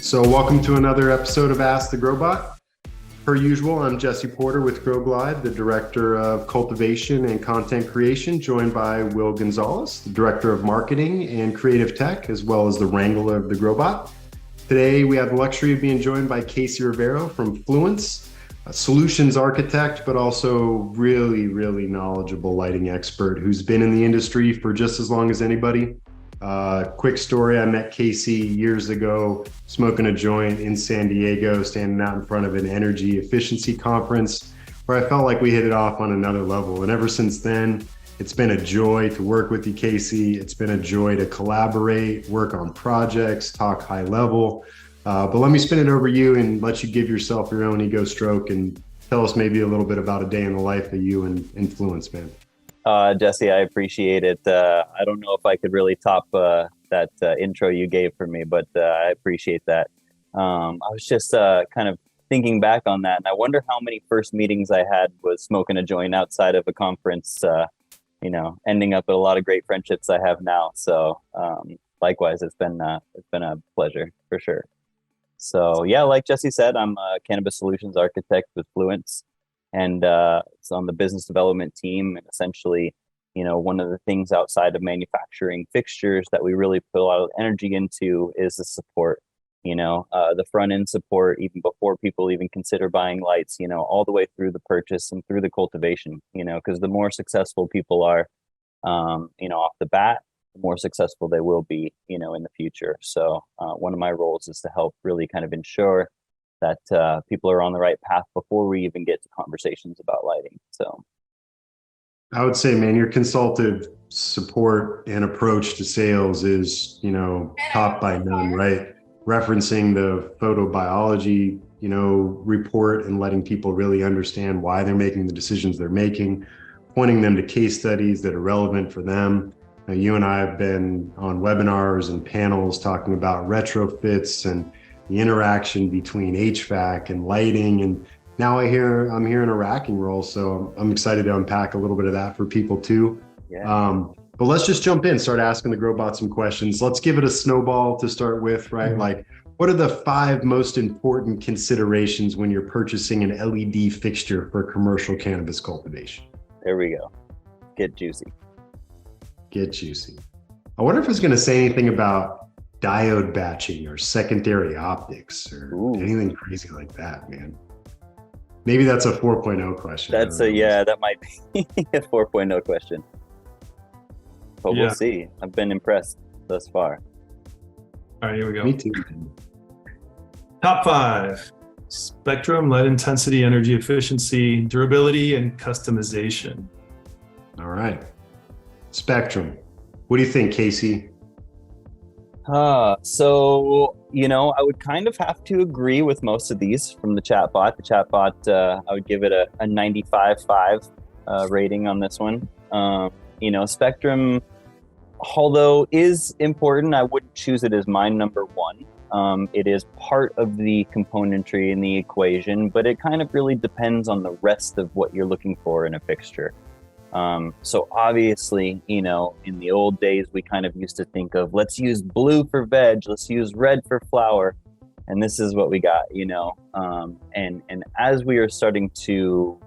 So welcome to another episode of Ask the GrowBot. Per usual, I'm Jesse Porter with GrowGlide, the Director of Cultivation and Content Creation, joined by Will Gonzalez, the Director of Marketing and Creative Tech, as well as the Wrangler of the GrowBot. Today, we have the luxury of being joined by Casey Rivero from Fluence, a solutions architect, but also really knowledgeable lighting expert who's been in the industry for just as long as anybody. Quick story, I met Casey years ago smoking a joint in San Diego, standing out in front of an energy efficiency conference where I felt like we hit it off on another level. And ever since then, it's been a joy to work with you, Casey. It's been a joy to collaborate, work on projects, talk high level. But let me spin it over you and let you give yourself your own ego stroke and tell us maybe a little bit about a day in the life of you and Fluence, man. Jesse, I appreciate it. I don't know if I could really top that intro you gave for me, but I appreciate that. I was just kind of thinking back on that, and I wonder how many first meetings I had was smoking a joint outside of a conference, ending up with a lot of great friendships I have now. So likewise, it's been a pleasure for sure. So yeah, like Jesse said, I'm a cannabis solutions architect with Fluence. And it's on the business development team. And essentially, one of the things outside of manufacturing fixtures that we really put a lot of energy into is the support, the front end support, even before people even consider buying lights, all the way through the purchase and through the cultivation, because the more successful people are, off the bat, the more successful they will be, in the future. So one of my roles is to help really kind of ensure that people are on the right path before we even get to conversations about lighting. So I would say, man, your consultative support and approach to sales is, top by none, right? Referencing the photobiology, report and letting people really understand why they're making the decisions they're making, pointing them to case studies that are relevant for them. Now, you and I have been on webinars and panels talking about retrofits and the interaction between HVAC and lighting. And now I'm here in a racking role. So I'm excited to unpack a little bit of that for people too. Yeah. But let's just jump in, start asking the GrowBot some questions. Let's give it a snowball to start with, right? Mm-hmm. Like, what are the 5 most important considerations when you're purchasing an LED fixture for commercial cannabis cultivation? There we go. Get juicy. Get juicy. I wonder if it's going to say anything about diode batching or secondary optics or anything crazy like that, man. Maybe that's a 4.0 question. That might be a 4.0 question. But we'll see. I've been impressed thus far. All right, here we go. Me too. Top 5: spectrum, light intensity, energy efficiency, durability, and customization. All right. Spectrum. What do you think, Casey? So, I would kind of have to agree with most of these from the chatbot. The chatbot, I would give it a 95.5 rating on this one. Spectrum, although is important, I wouldn't choose it as my number one. It is part of the componentry in the equation, but it kind of really depends on the rest of what you're looking for in a fixture. So obviously, in the old days, we kind of used to think of, let's use blue for veg, let's use red for flower. And this is what we got, and as we are starting to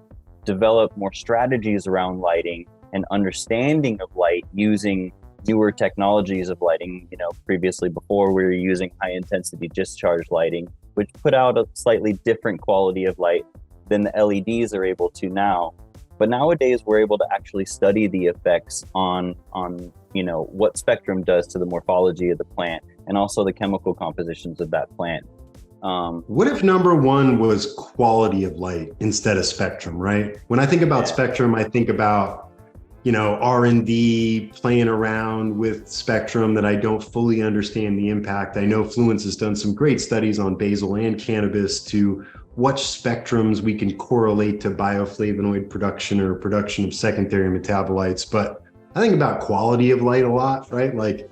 develop more strategies around lighting and understanding of light using newer technologies of lighting, previously before we were using high intensity discharge lighting, which put out a slightly different quality of light than the LEDs are able to now. But nowadays, we're able to actually study the effects on what spectrum does to the morphology of the plant and also the chemical compositions of that plant. What if number one was quality of light instead of spectrum, right? When I think about spectrum, I think about, R&D playing around with spectrum that I don't fully understand the impact. I know Fluence has done some great studies on basil and cannabis to what spectrums we can correlate to bioflavonoid production or production of secondary metabolites. But I think about quality of light a lot, right? Like,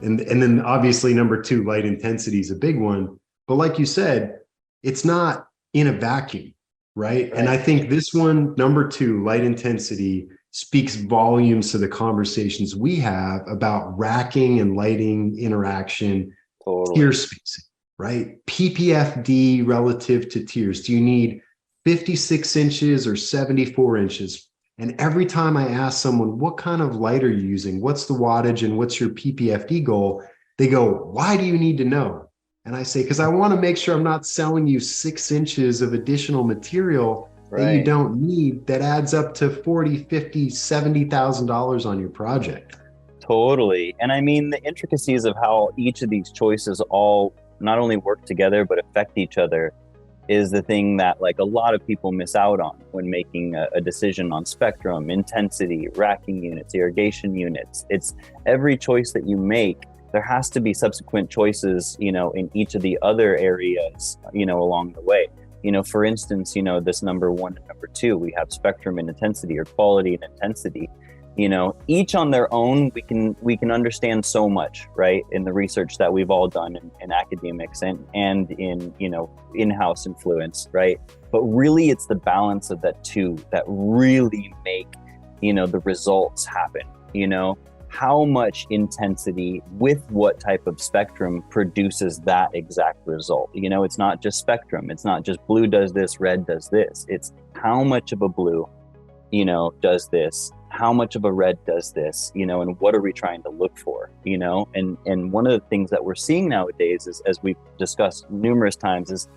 and then obviously number 2, light intensity is a big one. But like you said, it's not in a vacuum, right? And I think this one, number 2, light intensity, speaks volumes to the conversations we have about racking and lighting interaction, tier spacing, right? PPFD relative to tiers. Do you need 56 inches or 74 inches? And every time I ask someone, what kind of light are you using? What's the wattage and what's your PPFD goal? They go, why do you need to know? And I say, because I want to make sure I'm not selling you 6 inches of additional material that you don't need, that adds up to $40, $50, $70,000 on your project. Totally. And I mean, the intricacies of how each of these choices all not only work together, but affect each other is the thing that like a lot of people miss out on when making a decision on spectrum, intensity, racking units, irrigation units. It's every choice that you make, there has to be subsequent choices, in each of the other areas, along the way. For instance, this number 1 and number 2, we have spectrum and intensity, or quality and intensity. Each on their own, we can understand so much, right? In the research that we've all done in academics and in, in-house influence, right? But really it's the balance of that two that really make, the results happen, how much intensity with what type of spectrum produces that exact result. It's not just spectrum. It's not just blue does this, red does this. It's how much of a blue, does this, how much of a red does this, and what are we trying to look for, and one of the things that we're seeing nowadays is, as we've discussed numerous times, is,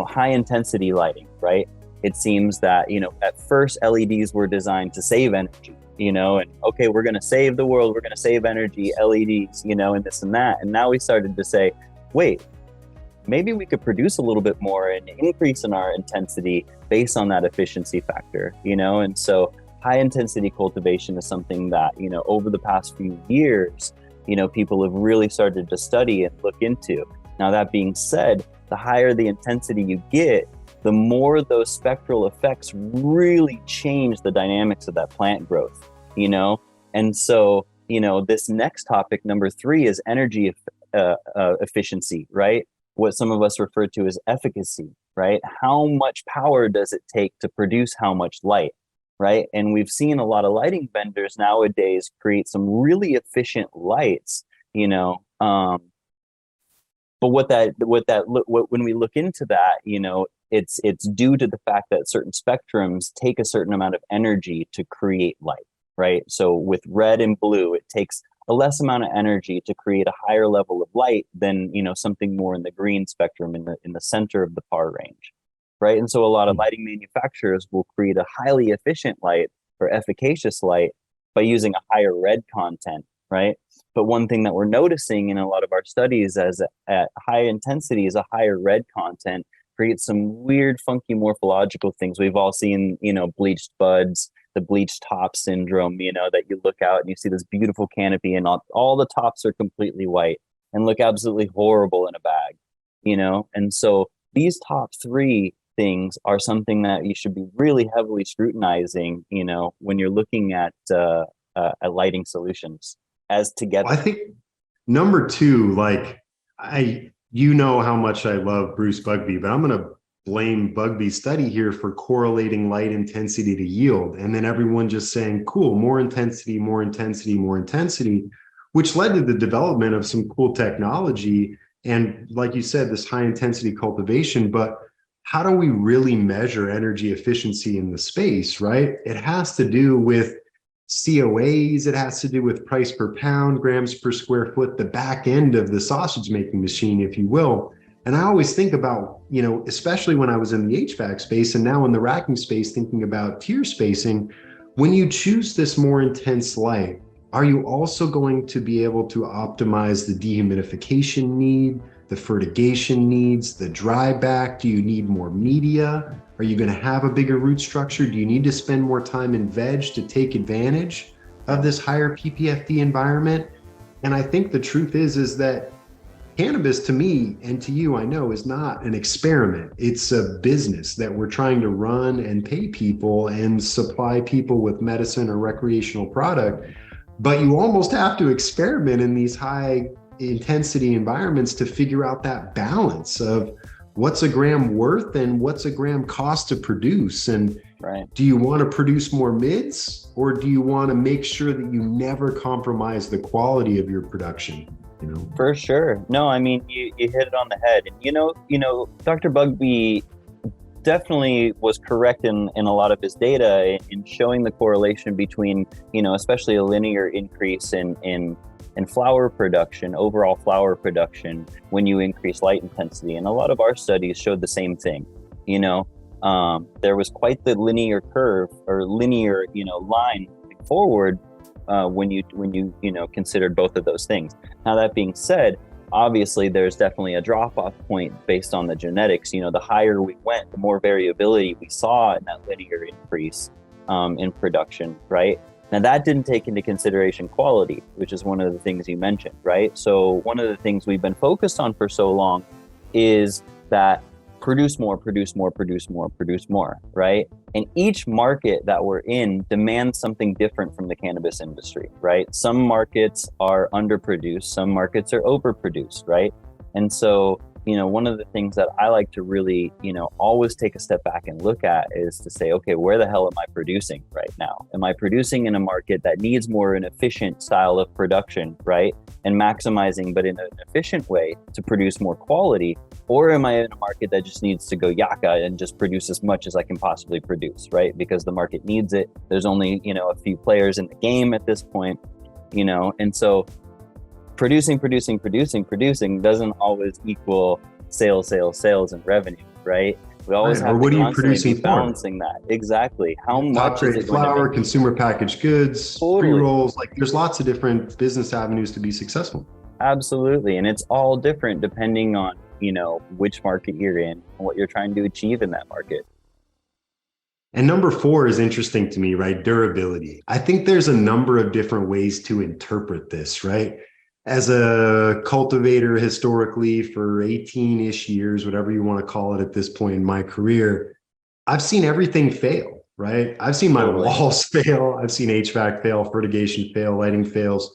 high intensity lighting, right? It seems that, at first LEDs were designed to save energy, and okay, we're going to save the world, we're going to save energy, LEDs, and this and that. And now we started to say, wait, maybe we could produce a little bit more and increase in our intensity based on that efficiency factor, and so high intensity cultivation is something that, over the past few years, people have really started to study and look into. Now, that being said, the higher the intensity you get, the more those spectral effects really change the dynamics of that plant growth, And so, this next topic, number 3, is energy efficiency, right? What some of us refer to as efficacy, right? How much power does it take to produce how much light? Right. And we've seen a lot of lighting vendors nowadays create some really efficient lights, but when we look into that, it's due to the fact that certain spectrums take a certain amount of energy to create light. Right. So with red and blue, it takes a less amount of energy to create a higher level of light than, something more in the green spectrum in the center of the PAR range. Right. And so a lot of lighting manufacturers will create a highly efficient light or efficacious light by using a higher red content. Right. But one thing that we're noticing in a lot of our studies is at high intensities, a higher red content creates some weird, funky morphological things. We've all seen, bleached buds, the bleached top syndrome, that you look out and you see this beautiful canopy and all the tops are completely white and look absolutely horrible in a bag, And so these top 3 things are something that you should be really heavily scrutinizing, when you're looking at lighting solutions as together. I think number 2, how much I love Bruce Bugbee, but I'm going to blame Bugbee's study here for correlating light intensity to yield. And then everyone just saying, cool, more intensity, more intensity, more intensity, which led to the development of some cool technology. And like you said, this high intensity cultivation, but how do we really measure energy efficiency in the space, right? It has to do with COAs, it has to do with price per pound, grams per square foot, the back end of the sausage making machine, if you will. And I always think about, especially when I was in the HVAC space and now in the racking space, thinking about tier spacing, when you choose this more intense light, are you also going to be able to optimize the dehumidification need, the fertigation needs, the dry back? Do you need more media? Are you going to have a bigger root structure? Do you need to spend more time in veg to take advantage of this higher PPFD environment? And I think the truth is that cannabis, to me and to you, I know, is not an experiment. It's a business that we're trying to run and pay people and supply people with medicine or recreational product. But you almost have to experiment in these high intensity environments to figure out that balance of what's a gram worth and what's a gram cost to produce. And do you want to produce more mids, or do you want to make sure that you never compromise the quality of your production? For sure. No, I mean, you hit it on the head. And, Dr. Bugby definitely was correct in a lot of his data in showing the correlation between, especially a linear increase in flower production, overall flower production, when you increase light intensity. And a lot of our studies showed the same thing. There was quite the linear curve or linear, line forward when you considered both of those things. Now, that being said, obviously there's definitely a drop-off point based on the genetics. The higher we went, the more variability we saw in that linear increase in production, right? Now, that didn't take into consideration quality, which is one of the things you mentioned, right? So one of the things we've been focused on for so long is that produce more, right? And each market that we're in demands something different from the cannabis industry, right? Some markets are underproduced, some markets are overproduced, right? And so, one of the things that I like to really, always take a step back and look at is to say, okay, where the hell am I producing right now? Am I producing in a market that needs more an efficient style of production, right? And maximizing, but in an efficient way to produce more quality? Or am I in a market that just needs to go yaka and just produce as much as I can possibly produce, right? Because the market needs it. There's only, a few players in the game at this point, and so producing doesn't always equal sales and revenue, right? We always have what to are you constantly producing be balancing that. Exactly. How much is it going flour, to make? consumer packaged goods, Totally. pre-rolls, like there's lots of different business avenues to be successful. Absolutely. And it's all different depending on, which market you're in and what you're trying to achieve in that market. And number 4 is interesting to me, right? Durability. I think there's a number of different ways to interpret this, right? As a cultivator historically for 18-ish years, whatever you want to call it at this point in my career, I've seen everything fail, right? I've seen my walls fail. I've seen HVAC fail, fertigation fail, lighting fails.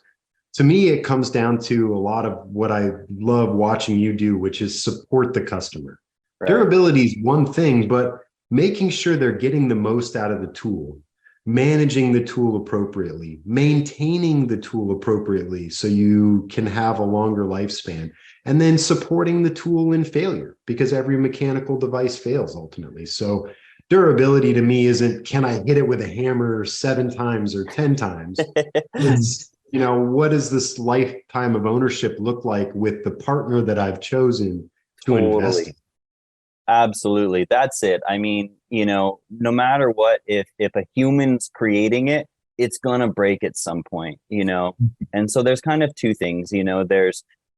To me, it comes down to a lot of what I love watching you do, which is support the customer. Right. Durability is one thing, but making sure they're getting the most out of the tool, managing the tool appropriately, maintaining the tool appropriately so you can have a longer lifespan, and then supporting the tool in failure, because every mechanical device fails ultimately. So durability to me isn't, can I hit it with a hammer 7 times or 10 times? It's, what does this lifetime of ownership look like with the partner that I've chosen to invest in? Absolutely. That's it. I mean, no matter what, if a human's creating it, it's going to break at some point, And so there's kind of 2 things,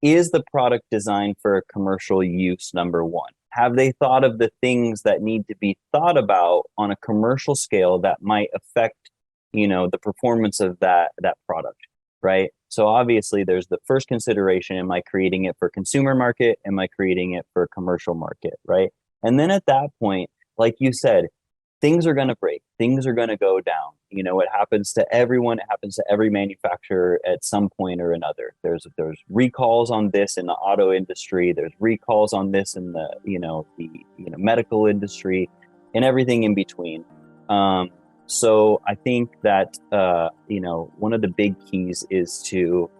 is the product designed for a commercial use? Number 1, have they thought of the things that need to be thought about on a commercial scale that might affect, the performance of that product, right? So obviously there's the first consideration, am I creating it for consumer market? Am I creating it for commercial market, right? And then at that point, like you said, things are going to break, things are going to go down. It happens to everyone, it happens to every manufacturer at some point or another. There's recalls on this in the auto industry, there's recalls on this in the medical industry, and everything in between. So I think that, one of the big keys is to,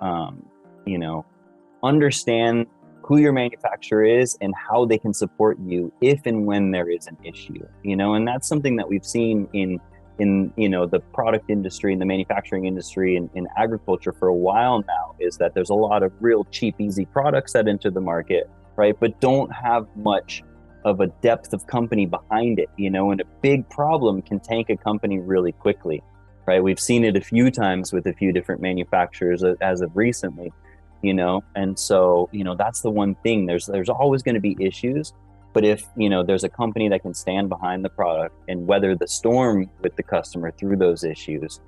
understand who your manufacturer is and how they can support you if and when there is an issue, and that's something that we've seen in the product industry and the manufacturing industry in agriculture for a while now, is that there's a lot of real cheap, easy products that enter the market, right? But don't have much of a depth of company behind it, and a big problem can tank a company really quickly, right? We've seen it a few times with a few different manufacturers as of recently, and so, that's the one thing. There's always going to be issues, but if, there's a company that can stand behind the product and weather the storm with the customer through those issues,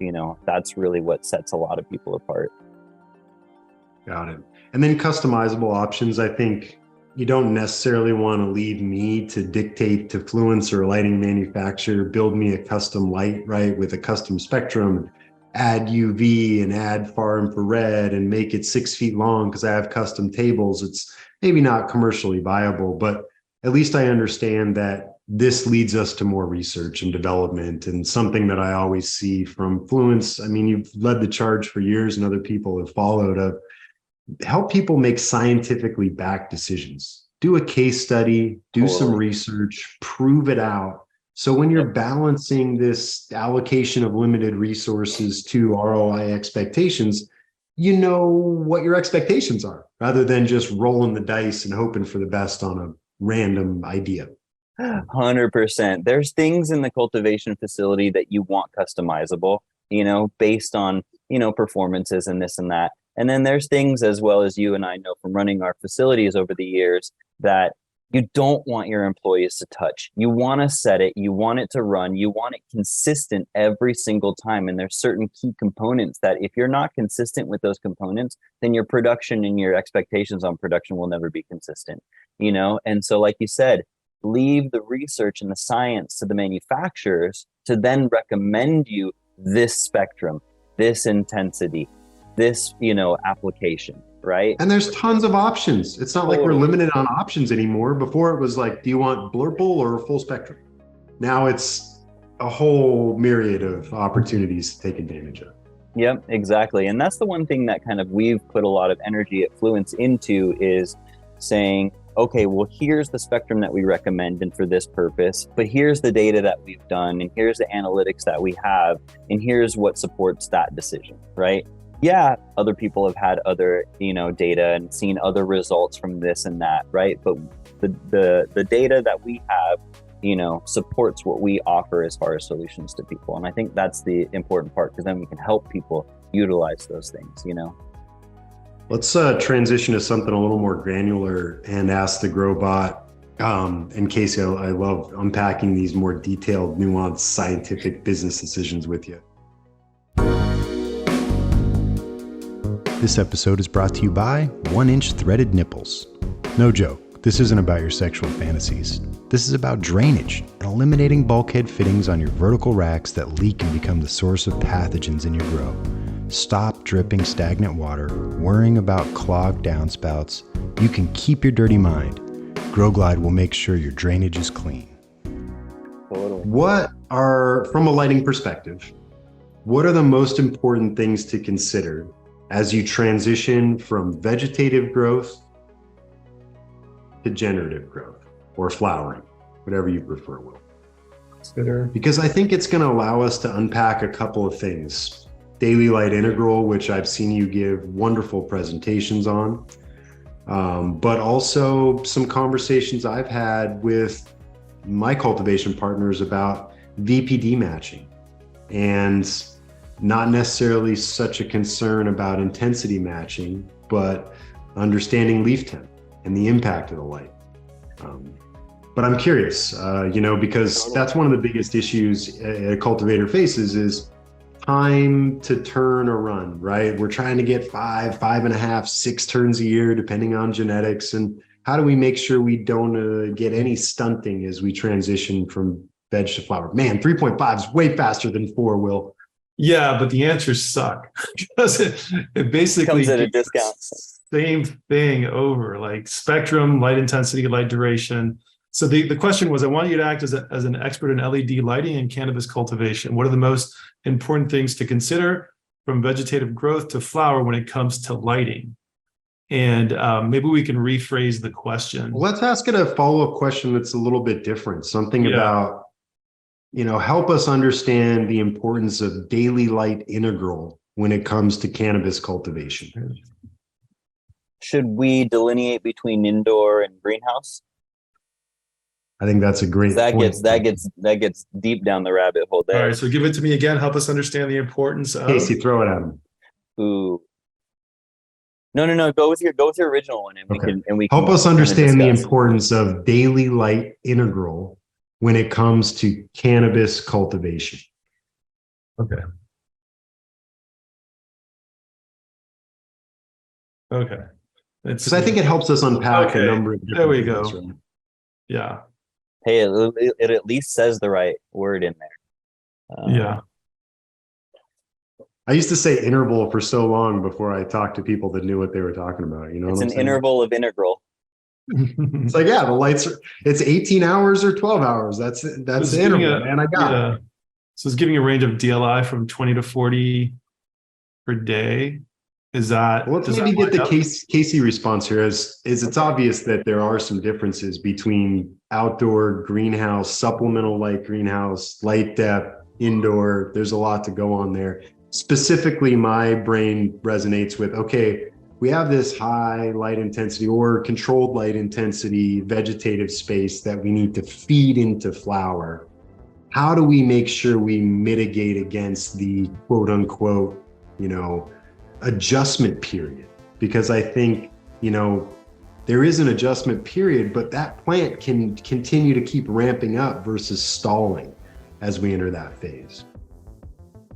that's really what sets a lot of people apart. Got it. And then customizable options, I think, you don't necessarily want to leave me to dictate to Fluence or a lighting manufacturer, build me a custom light, right, with a custom spectrum, add UV and add far infrared and make it 6 feet long because I have custom tables. It's maybe not commercially viable, but at least I understand that this leads us to more research and development, and something that I always see from Fluence. I mean, you've led the charge for years and other people have followed of help people make scientifically backed decisions. Do a case study, do some Totally. research, prove it out. So when you're balancing this allocation of limited resources to ROI expectations, you know what your expectations are rather than just rolling the dice and hoping for the best on a random idea. 100%. There's things in the cultivation facility that you want customizable, based on, performances and this and that. And then there's things, as well as you and I know from running our facilities over the years, that you don't want your employees to touch. You want to set it, you want it to run, you want it consistent every single time. And there's certain key components that if you're not consistent with those components, then your production and your expectations on production will never be consistent, And so, like you said, leave the research and the science to the manufacturers to then recommend you this spectrum, this intensity, this, application, right? And there's tons of options. It's not like we're limited on options anymore. Before it was like, do you want blurple or full spectrum? Now it's a whole myriad of opportunities to take advantage of. Yep, exactly. And that's the one thing that kind of we've put a lot of energy at Fluence into, is saying, okay, well, here's the spectrum that we recommend and for this purpose, but here's the data that we've done, and here's the analytics that we have, and here's what supports that decision, right? Yeah, other people have had other, data and seen other results from this and that, right? But the data that we have, supports what we offer as far as solutions to people. And I think that's the important part, because then we can help people utilize those things, Let's transition to something a little more granular and ask the GrowBot. And Casey, I love unpacking these more detailed, nuanced, scientific business decisions with you. This episode is brought to you by 1-inch threaded nipples. No joke, this isn't about your sexual fantasies. This is about drainage and eliminating bulkhead fittings on your vertical racks that leak and become the source of pathogens in your grow. Stop dripping stagnant water, worrying about clogged downspouts. You can keep your dirty mind. GrowGlide will make sure your drainage is clean. What are, from a lighting perspective, what are the most important things to consider as you transition from vegetative growth to generative growth or flowering, whatever you prefer, Will? Because I think it's going to allow us to unpack a couple of things. Daily light integral, which I've seen you give wonderful presentations on, but also some conversations I've had with my cultivation partners about VPD matching, and not necessarily such a concern about intensity matching, but understanding leaf temp and the impact of the light. But I'm curious, because that's one of the biggest issues a cultivator faces is time to turn a run, right? We're trying to get 5.5, 6 turns a year, depending on genetics. And how do we make sure we don't get any stunting as we transition from veg to flower? Man, 3.5 is way faster than 4, Will. Yeah, but the answers suck because it basically comes at a discount. Same thing over, like spectrum, light intensity, light duration. So the question was, I want you to act as an expert in LED lighting and cannabis cultivation. What are the most important things to consider from vegetative growth to flower when it comes to lighting? And maybe we can rephrase the question. Well, let's ask it a follow-up question that's a little bit different. Something about, help us understand the importance of daily light integral when it comes to cannabis cultivation. Should we delineate between indoor and greenhouse? I think that's a great point. That gets deep down the rabbit hole there. All right, so give it to me again. Help us understand the importance of. Casey, throw it at him. Ooh. No. Go with your original one, and we can help us understand the importance of daily light integral when it comes to cannabis cultivation. Okay. Because I think it helps us unpack a number of different things. There we go. Right? Yeah. Hey, it at least says the right word in there. Yeah. I used to say interval for so long before I talked to people that knew what they were talking about. It's an interval of integral. It's like, the lights are, it's 18 hours or 12 hours. That's the interval, man. I got it. So it's giving a range of DLI from 20 to 40 per day. Is that, Well, let's does that maybe get line the up? Casey response here. Is it's obvious that there are some differences between outdoor greenhouse, supplemental light greenhouse, light depth, indoor. There's a lot to go on there. Specifically, my brain resonates with, okay, we have this high light intensity or controlled light intensity vegetative space that we need to feed into flower. How do we make sure we mitigate against the quote unquote, adjustment period? Because I think, there is an adjustment period, but that plant can continue to keep ramping up versus stalling as we enter that phase.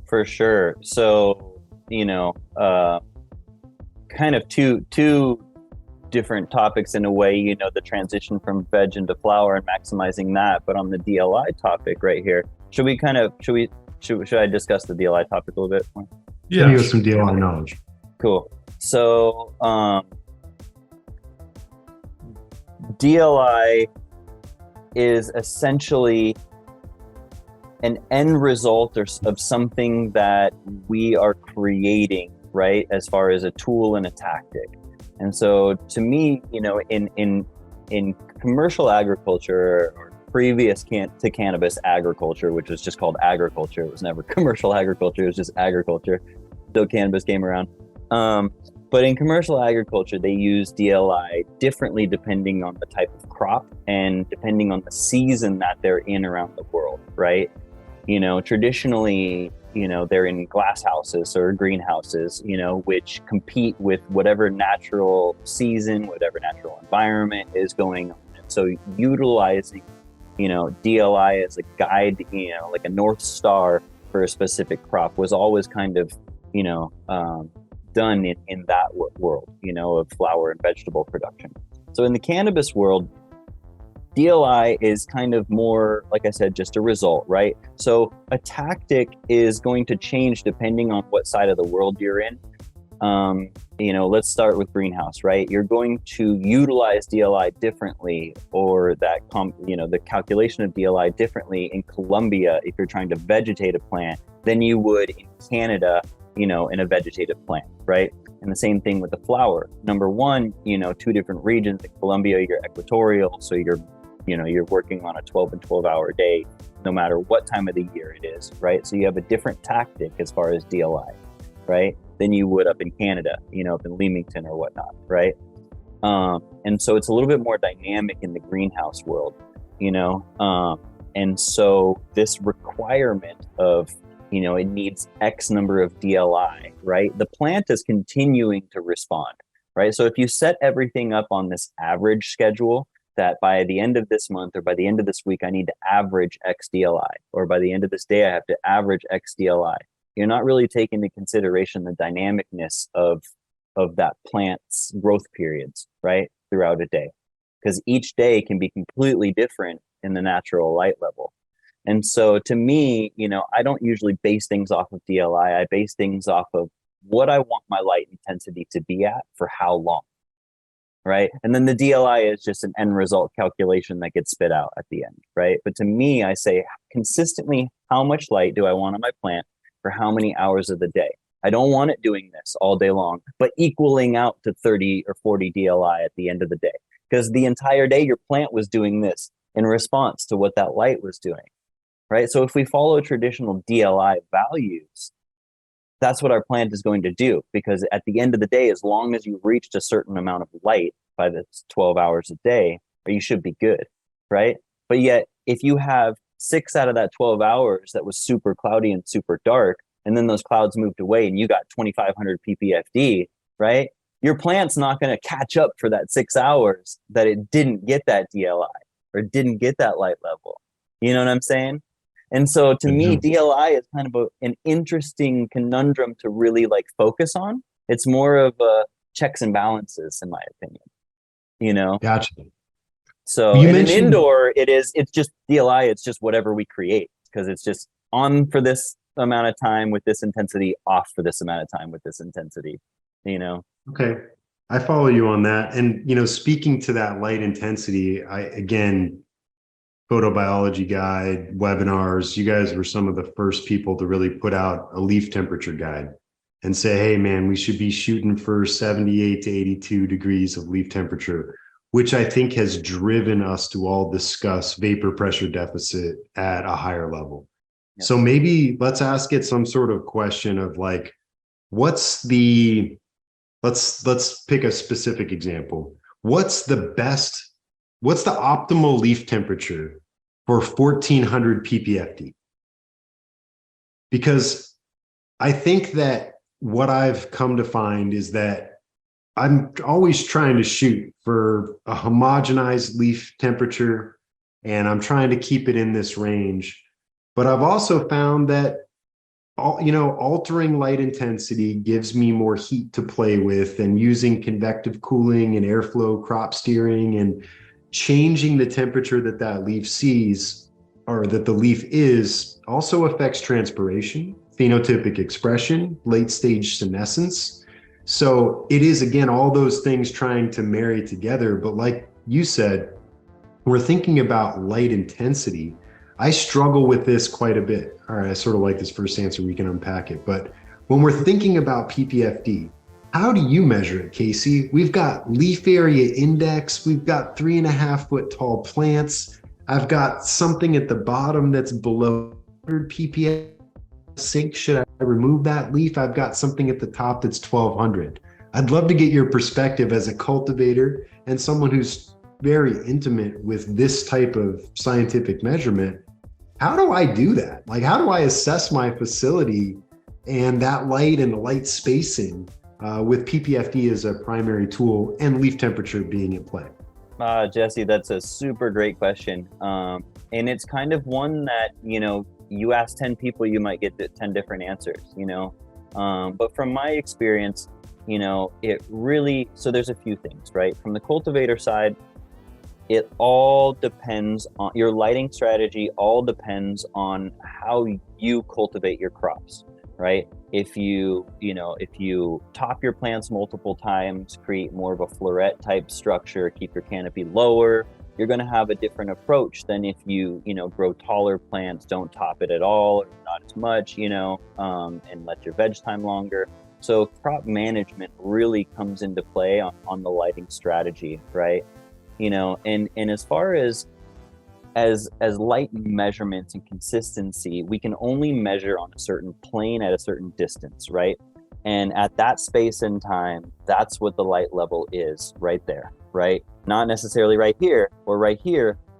For sure. So, kind of two different topics in a way, the transition from veg into flower and maximizing that. But on the DLI topic right here, should I discuss the DLI topic a little bit more? Yeah. Give you some DLI knowledge. Cool. So, DLI is essentially an end result of something that we are creating, right? As far as a tool and a tactic. And so to me, in commercial agriculture or previous to cannabis agriculture, which was just called agriculture, it was never commercial agriculture, it was just agriculture, though cannabis came around. But in commercial agriculture, they use DLI differently depending on the type of crop and depending on the season that they're in around the world, right? Traditionally, they're in glass houses or greenhouses, which compete with whatever natural season, whatever natural environment is going on. So utilizing, DLI as a guide, like a North Star for a specific crop was always kind of, done in that world, of flower and vegetable production. So in the cannabis world, DLI is kind of more, like I said, just a result, right? So a tactic is going to change depending on what side of the world you're in. Let's start with greenhouse, right? You're going to utilize DLI differently, or the calculation of DLI differently in Colombia if you're trying to vegetate a plant than you would in Canada, in a vegetative plant, right? And the same thing with the flower. Number one, two different regions. In Colombia, you're equatorial, so you're working on a 12 and 12 hour day, no matter what time of the year it is, right? So you have a different tactic as far as DLI, right? Than you would up in Canada, up in Leamington or whatnot, right? And so it's a little bit more dynamic in the greenhouse world, and so this requirement of, it needs X number of DLI, right? The plant is continuing to respond, right? So if you set everything up on this average schedule, that by the end of this month or by the end of this week, I need to average X DLI, or by the end of this day, I have to average X DLI. You're not really taking into consideration the dynamicness of that plant's growth periods, right? Throughout a day, because each day can be completely different in the natural light level. And so to me, I don't usually base things off of DLI. I base things off of what I want my light intensity to be at for how long. Right. And then the DLI is just an end result calculation that gets spit out at the end. Right. But to me, I say consistently, how much light do I want on my plant for how many hours of the day? I don't want it doing this all day long, but equaling out to 30 or 40 DLI at the end of the day, because the entire day your plant was doing this in response to what that light was doing. Right. So if we follow traditional DLI values, that's what our plant is going to do, because at the end of the day, as long as you've reached a certain amount of light by the 12 hours a day, you should be good, right? But yet, if you have 6 out of that 12 hours that was super cloudy and super dark, and then those clouds moved away and you got 2,500 ppfd, right? Your plant's not going to catch up for that 6 hours that it didn't get that DLI or didn't get that light level. You know what I'm saying? And so to me, DLI is kind of an interesting conundrum to really focus on. It's more of a checks and balances, in my opinion, Gotcha. So in an indoor, it's just DLI. It's just whatever we create, because it's just on for this amount of time with this intensity, off for this amount of time with this intensity, Okay. I follow you on that. And, speaking to that light intensity, photobiology guide, webinars, you guys were some of the first people to really put out a leaf temperature guide. and say, hey, man, we should be shooting for 78 to 82 degrees of leaf temperature, which I think has driven us to all discuss vapor pressure deficit at a higher level. Yep. So maybe let's ask it some sort of question of like, let's pick a specific example. What's the optimal leaf temperature for 1400 ppfd? Because I think that what I've come to find is that I'm always trying to shoot for a homogenized leaf temperature, and I'm trying to keep it in this range. But I've also found that altering light intensity gives me more heat to play with, and using convective cooling and airflow crop steering and changing the temperature that leaf sees, or that the leaf is, also affects transpiration, phenotypic expression, late stage senescence. So it is, again, all those things trying to marry together. But like you said, we're thinking about light intensity. I struggle with this quite a bit. All right, I sort of like this first answer. We can unpack it. But when we're thinking about PPFD, how do you measure it, Casey? We've got leaf area index. We've got 3.5 foot tall plants. I've got something at the bottom that's below 100 ppf. Sink, should I remove that leaf? I've got something at the top that's 1200. I'd love to get your perspective as a cultivator and someone who's very intimate with this type of scientific measurement. How do I do that? Like, how do I assess my facility and that light and the light spacing with PPFD as a primary tool and leaf temperature being in play? Jesse, that's a super great question. And it's kind of one that, you ask 10 people, you might get 10 different answers, but from my experience, it really, so there's a few things, right? From the cultivator side, it all depends on your lighting strategy, all depends on how you cultivate your crops, right? If you top your plants multiple times, create more of a floret type structure, keep your canopy lower, you're going to have a different approach than if you grow taller plants, don't top it at all, or not as much, and let your veg time longer. So crop management really comes into play on the lighting strategy, right? And as far as light measurements and consistency, we can only measure on a certain plane at a certain distance, right? And at that space and time, that's what the light level is right there, right? Not necessarily right here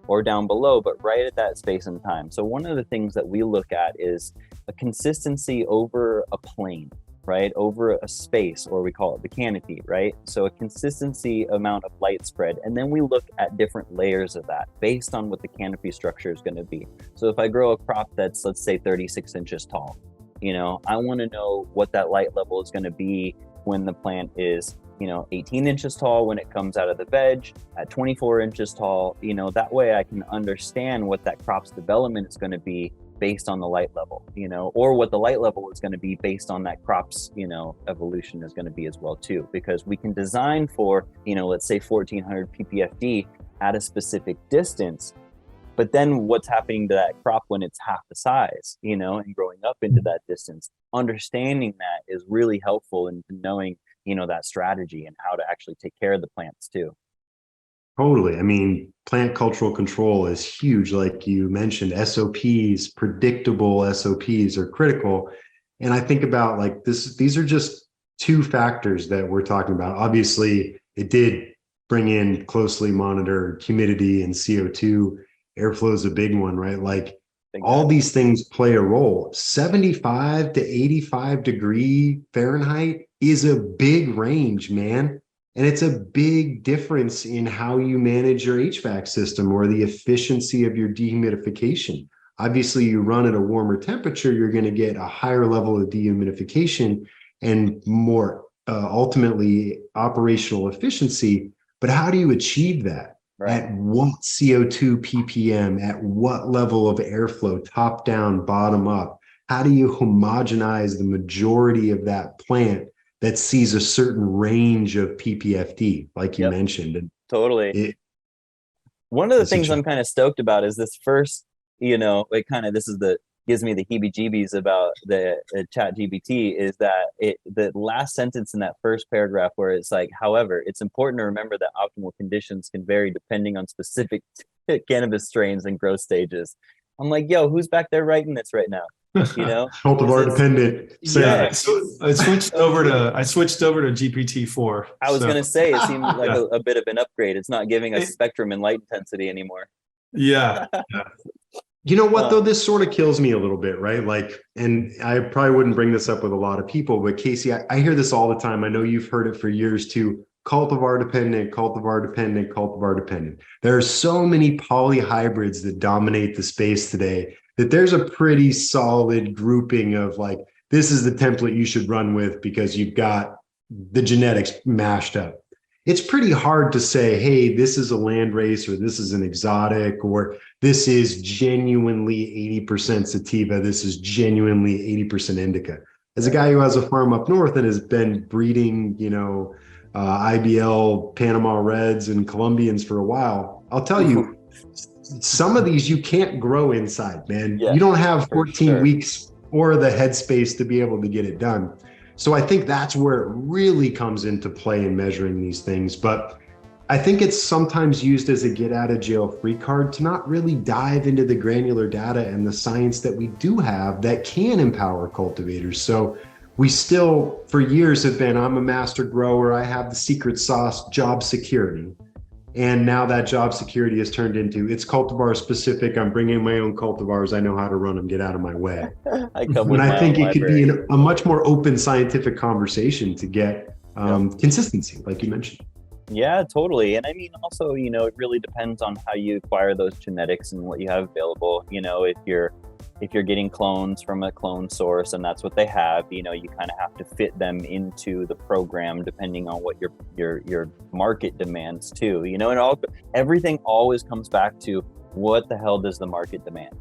or down below, but right at that space and time. So one of the things that we look at is a consistency over a plane, right? Over a space, or we call it the canopy, right? So a consistency amount of light spread. And then we look at different layers of that based on what the canopy structure is going to be. So if I grow a crop that's, let's say, 36 inches tall, I want to know what that light level is going to be when the plant is 18 inches tall, when it comes out of the veg, at 24 inches tall, that way I can understand what that crop's development is going to be based on the light level, or what the light level is going to be based on that crop's, evolution is going to be as well too, because we can design for, let's say 1400 ppfd at a specific distance, but then what's happening to that crop when it's half the size, and growing up into that distance, understanding that is really helpful in knowing, that strategy and how to actually take care of the plants too. Totally. I mean, plant cultural control is huge. Like you mentioned, SOPs, predictable SOPs are critical. And I think about like this, these are just two factors that we're talking about. Obviously, it did bring in closely monitored humidity and CO2. Airflow is a big one, right? Like all these things play a role. 75 to 85 degree Fahrenheit is a big range, man. And it's a big difference in how you manage your HVAC system or the efficiency of your dehumidification. Obviously, you run at a warmer temperature, you're going to get a higher level of dehumidification and more ultimately operational efficiency. But how do you achieve that? Right. At what CO2 ppm, at what level of airflow, top down, bottom up? How do you homogenize the majority of that plant that sees a certain range of PPFD, like you mentioned? And totally. One of the things I'm kind of stoked about is this first, this is the gives me the heebie-jeebies about the ChatGPT is that the last sentence in that first paragraph where it's like, however, it's important to remember that optimal conditions can vary depending on specific cannabis strains and growth stages. I'm like, yo, who's back there writing this right now? You know, cultivar dependent. Yeah, so I switched over to GPT-4. I was going to say, it seemed like a bit of an upgrade. It's not giving us spectrum and light intensity anymore. Yeah. You know what, though, this sort of kills me a little bit, right? Like, and I probably wouldn't bring this up with a lot of people, but Casey, I hear this all the time. I know you've heard it for years too. Cultivar dependent, cultivar dependent, cultivar dependent. There are so many polyhybrids that dominate the space today that there's a pretty solid grouping of like, this is the template you should run with because you've got the genetics mashed up. It's pretty hard to say, hey, this is a land race, or this is an exotic, or this is genuinely 80% sativa, this is genuinely 80% indica. As a guy who has a farm up north and has been breeding, IBL, Panama Reds, and Colombians for a while, I'll tell you, some of these you can't grow inside, man. You don't have 14 weeks or the headspace to be able to get it done. So I think that's where it really comes into play in measuring these things. But I think it's sometimes used as a get out of jail free card to not really dive into the granular data and the science that we do have that can empower cultivators. So we still, for years, have been, I'm a master grower, I have the secret sauce, job security. And now that job security has turned into, it's cultivar specific, I'm bringing my own cultivars, I know how to run them, get out of my way. I think it could be a much more open scientific conversation to get consistency, like you mentioned. Yeah, totally. And I mean, also, it really depends on how you acquire those genetics and what you have available. If you're getting clones from a clone source and that's what they have, you kind of have to fit them into the program depending on what your market demands too. And everything always comes back to what the hell does the market demand?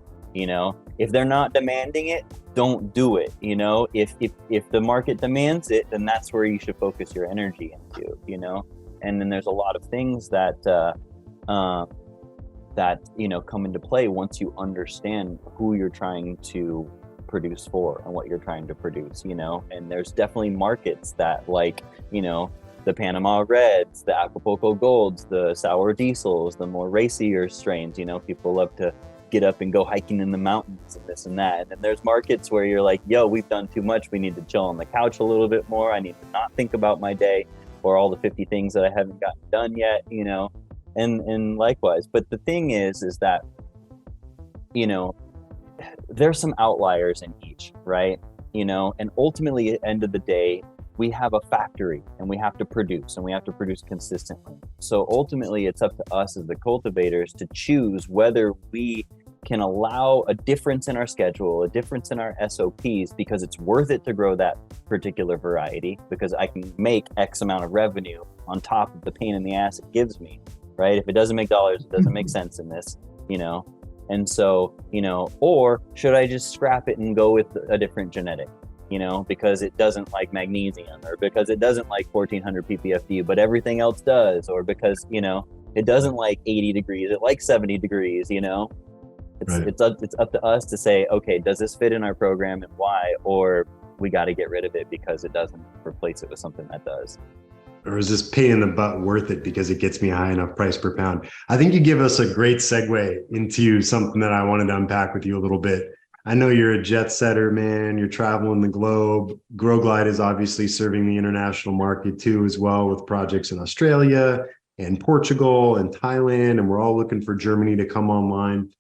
If they're not demanding it, don't do it. If the market demands it, then that's where you should focus your energy into. And then there's a lot of things that come into play once you understand who you're trying to produce for and what you're trying to produce, and there's definitely markets that the Panama Reds, the Acapulco Golds, the Sour Diesels, the more racier strains, people love to get up and go hiking in the mountains and this and that. And then there's markets where you're like, yo, we've done too much. We need to chill on the couch a little bit more. I need to not think about my day or all the 50 things that I haven't gotten done yet, and likewise. But the thing is that, there's some outliers in each, right? And ultimately at the end of the day, we have a factory and we have to produce consistently. So ultimately it's up to us as the cultivators to choose whether we can allow a difference in our schedule, a difference in our SOPs, because it's worth it to grow that particular variety, because I can make X amount of revenue on top of the pain in the ass it gives me, right? If it doesn't make dollars, it doesn't make sense in this, And so, or should I just scrap it and go with a different genetic, because it doesn't like magnesium, or because it doesn't like 1400 ppfd, but everything else does, or because, it doesn't like 80 degrees, it likes 70 degrees, It's up to us to say, okay, does this fit in our program and why? Or we got to get rid of it because it doesn't replace it with something that does. Or is this pain in the butt worth it because it gets me a high enough price per pound? I think you give us a great segue into something that I wanted to unpack with you a little bit. I know you're a jet setter, man. You're traveling the globe. GrowGlide is obviously serving the international market too, as well, with projects in Australia and Portugal and Thailand. And we're all looking for Germany to come online.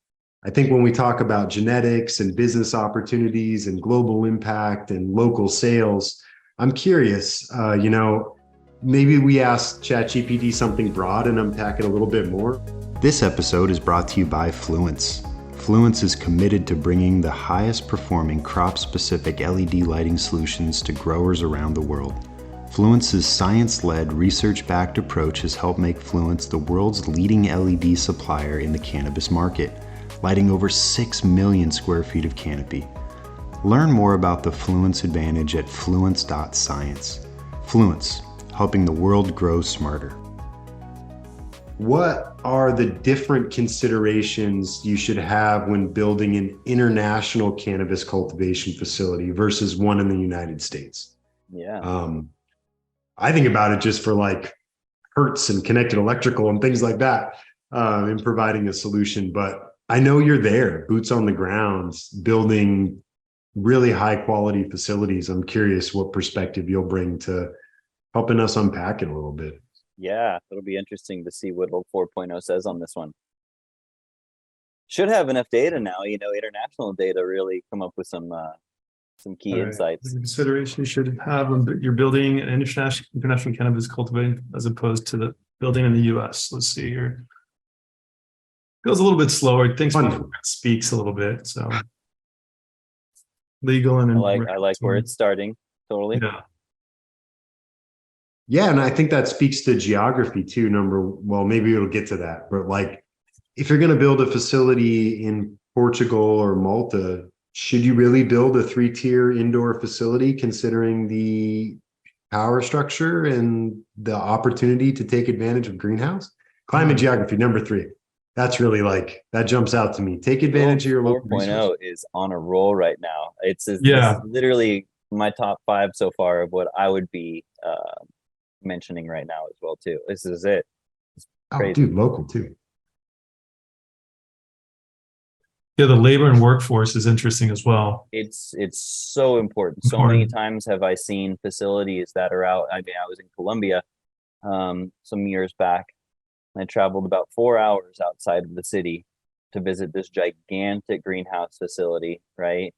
I think when we talk about genetics and business opportunities and global impact and local sales, I'm curious, maybe we ask ChatGPT something broad and unpack it a little bit more. This episode is brought to you by Fluence. Fluence is committed to bringing the highest performing crop-specific LED lighting solutions to growers around the world. Fluence's science-led, research-backed approach has helped make Fluence the world's leading LED supplier in the cannabis market, lighting over 6 million square feet of canopy. Learn more about the Fluence advantage at fluence.science. Fluence, helping the world grow smarter. What are the different considerations you should have when building an international cannabis cultivation facility versus one in the United States? Yeah. I think about it just for like Hertz and connected electrical and things like that, in providing a solution. But I know you're there, boots on the ground, building really high quality facilities. I'm curious what perspective you'll bring to helping us unpack it a little bit. Yeah, it'll be interesting to see what old 4.0 says on this one. Should have enough data now, international data really come up with some key insights. The consideration you should have when you're building an international cannabis cultivating as opposed to the building in the US. Let's see here. Goes a little bit slower. Things speaks a little bit. So legal and I like where it's starting. Totally. Yeah. Yeah, and I think that speaks to geography too. Well, maybe it'll get to that, but like if you're going to build a facility in Portugal or Malta, should you really build a 3-tier indoor facility considering the power structure and the opportunity to take advantage of greenhouse? Climate geography, number 3. That's really like, that jumps out to me. Take advantage of your local 4.0 is on a roll right now. It's literally my top 5 so far of what I would be mentioning right now as well too. This is it. It's crazy. Oh, dude, local too. Yeah, the labor and workforce is interesting as well. It's so important. So many times have I seen facilities that are out. I mean, I was in Colombia some years back. I traveled about 4 hours outside of the city to visit this gigantic greenhouse facility, right?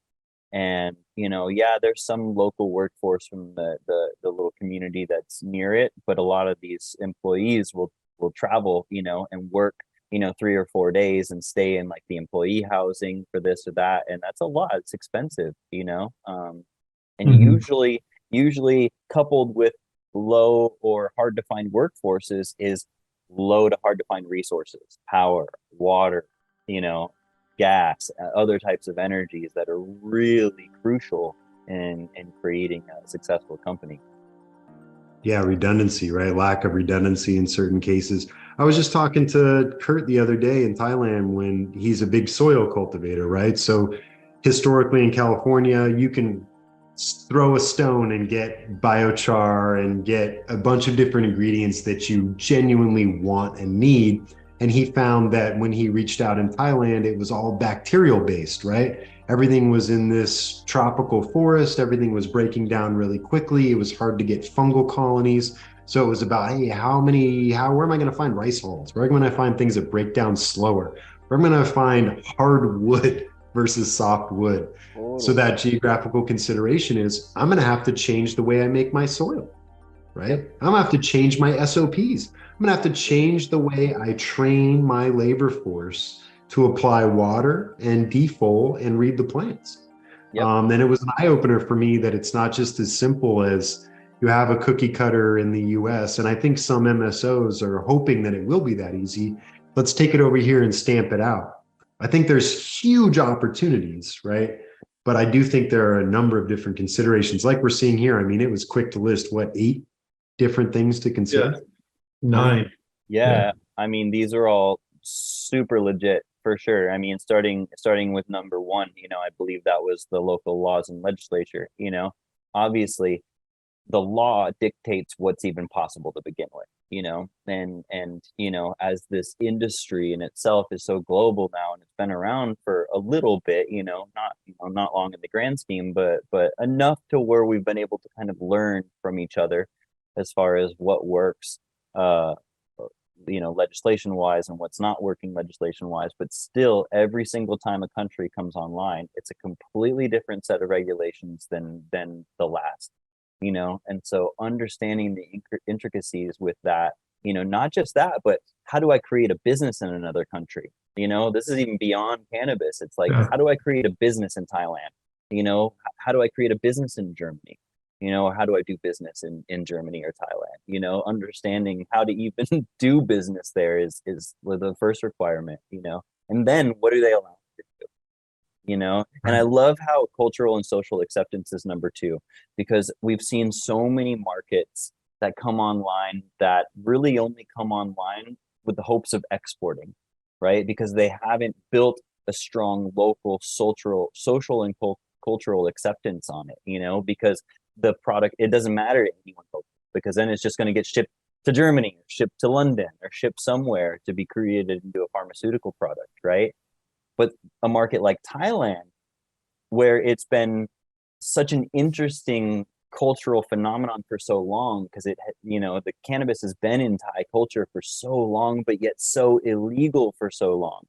And there's some local workforce from the little community that's near it, but a lot of these employees will travel, and work 3 or 4 days and stay in like the employee housing for this or that, and that's a lot. It's expensive, and usually coupled with low or hard to find workforces is low to hard to find resources, power, water, gas, other types of energies that are really crucial in creating a successful company. Yeah, redundancy, right? Lack of redundancy in certain cases. I was just talking to Kurt the other day in Thailand when he's a big soil cultivator, right? So historically in California, you can throw a stone and get biochar and get a bunch of different ingredients that you genuinely want and need. And he found that when he reached out in Thailand, it was all bacterial based, right? Everything was in this tropical forest. Everything was breaking down really quickly. It was hard to get fungal colonies. So it was about, hey, where am I going to find rice hulls? Where am I going to find things that break down slower? Where am I going to find hard wood versus soft wood? So that geographical consideration is, I'm going to have to change the way I make my soil, right? I'm going to have to change my SOPs. I'm going to have to change the way I train my labor force to apply water and defoliate and read the plants. And it was an eye-opener for me that it's not just as simple as you have a cookie cutter in the US. And I think some MSOs are hoping that it will be that easy. Let's take it over here and stamp it out. I think there's huge opportunities, right? But I do think there are a number of different considerations like we're seeing here. I mean, it was quick to list, 8 different things to consider? Yeah. 9. Yeah. I mean, these are all super legit for sure. I mean, starting with number 1, I believe that was the local laws and legislature. Obviously the law dictates what's even possible to begin with, and as this industry in itself is so global now and it's been around for a little bit, not long in the grand scheme, but enough to where we've been able to kind of learn from each other as far as what works legislation wise and what's not working legislation wise. But still, every single time a country comes online, it's a completely different set of regulations than the last, and so understanding the intricacies with that, not just that, but how do I create a business in another country? This is even beyond cannabis. It's like, how do I create a business in Thailand? How do I create a business in Germany? How do I do business in Germany or Thailand? Understanding how to even do business there is the first requirement, and then what do they allow you to do? And I love how cultural and social acceptance is number 2, because we've seen so many markets that come online that really only come online with the hopes of exporting, right? Because they haven't built a strong local social and cultural acceptance on it, you know, because the product, it doesn't matter to anyone else, because then it's just going to get shipped to Germany, or shipped to London, or shipped somewhere to be created into a pharmaceutical product, right? But a market like Thailand, where it's been such an interesting cultural phenomenon for so long, because it, you know, the cannabis has been in Thai culture for so long, but yet so illegal for so long,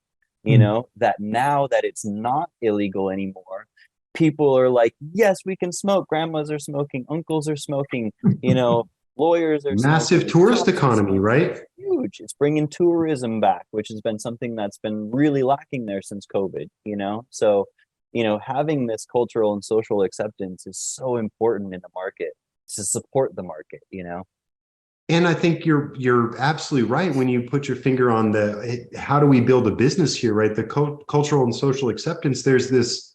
you know, that now that it's not illegal anymore, people are like, yes, we can smoke. Grandmas are smoking, uncles are smoking, you know, lawyers are Massive smoking, tourist cops are economy, smoking. right? It's huge. It's bringing tourism back, which has been something that's been really lacking there since COVID, you know? So, you know, having this cultural and social acceptance is so important in the market to support the market, you know? And I think you're absolutely right when you put your finger on the how do we build a business here, right? The cultural and social acceptance. There's this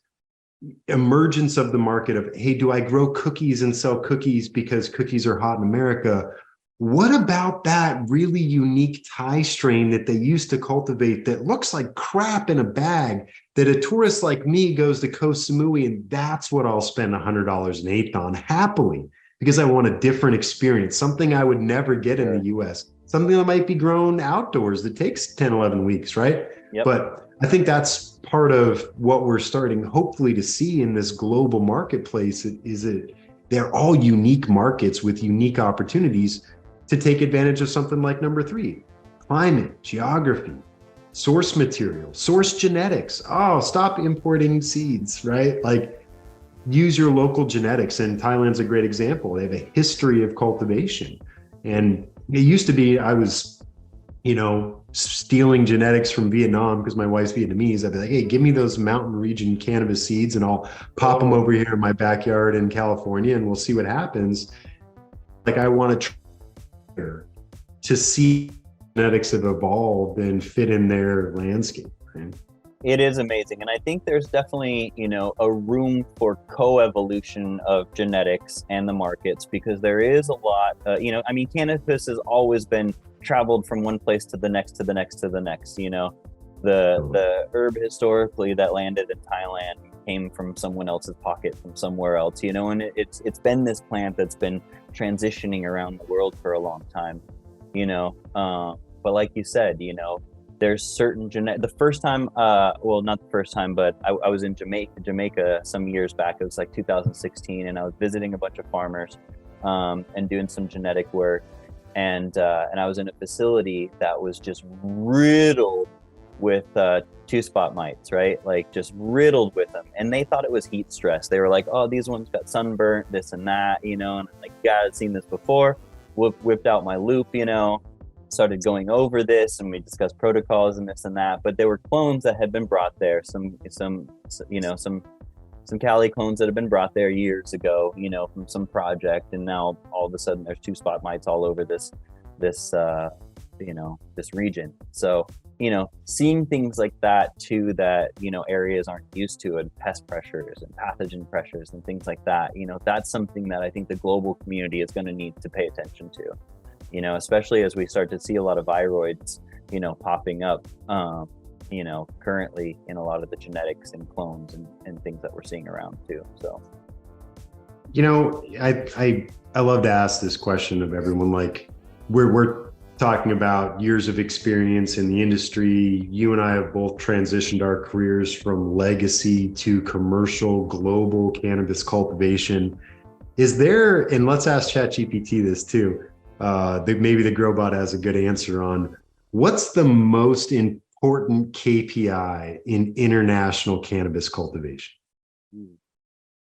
emergence of the market of, hey, do I grow cookies and sell cookies because cookies are hot in America? What about that really unique Thai strain that they used to cultivate that looks like crap in a bag, that a tourist like me goes to Koh Samui and that's what I'll spend $100 an eighth on happily, because I want a different experience, something I would never get in the US, something that might be grown outdoors that takes 10, 11 weeks, right? Yep. But I think that's part of what we're starting hopefully to see in this global marketplace is that they're all unique markets with unique opportunities to take advantage of something like number 3, climate, geography, source material, source genetics. Oh, stop importing seeds, right? Like, use your local genetics. And Thailand's a great example. They have a history of cultivation. And it used to be, I was, you know, stealing genetics from Vietnam because my wife's Vietnamese. I'd be like, hey, give me those mountain region cannabis seeds and I'll pop them over here in my backyard in California and we'll see what happens. Like, I want to see genetics have evolved and fit in their landscape, right? It is amazing. And I think there's definitely, you know, a room for co-evolution of genetics and the markets, because there is a lot, you know, I mean, cannabis has always been traveled from one place to the next, to the next, to the next, you know. The herb historically that landed in Thailand came from someone else's pocket from somewhere else, you know, and it's been this plant that's been transitioning around the world for a long time, you know. But like you said, you know, there's certain the first time, well, not the first time, but I was in Jamaica some years back. It was like 2016, and I was visiting a bunch of farmers and doing some genetic work, and I was in a facility that was just riddled with 2-spot mites, right? Like, just riddled with them. And they thought it was heat stress. They were like, oh, these ones got sunburnt, this and that, you know. And I'm like, yeah, I'd seen this before. Whipped out my loop, you know, started going over this, and we discussed protocols and this and that. But there were clones that had been brought there, some Cali clones that had been brought there years ago, you know, from some project. And now all of a sudden there's 2-spot mites all over this region. So, you know, seeing things like that too, that, you know, areas aren't used to, and pest pressures and pathogen pressures and things like that, you know, that's something that I think the global community is going to need to pay attention to, you know, especially as we start to see a lot of viroids, you know, popping up, you know, currently in a lot of the genetics and clones and things that we're seeing around too. So, you know, I love to ask this question of everyone. Like, we're talking about years of experience in the industry. You and I have both transitioned our careers from legacy to commercial global cannabis cultivation. Is there, and let's ask ChatGPT this too, maybe the GrowBot has a good answer on, what's the most important KPI in international cannabis cultivation?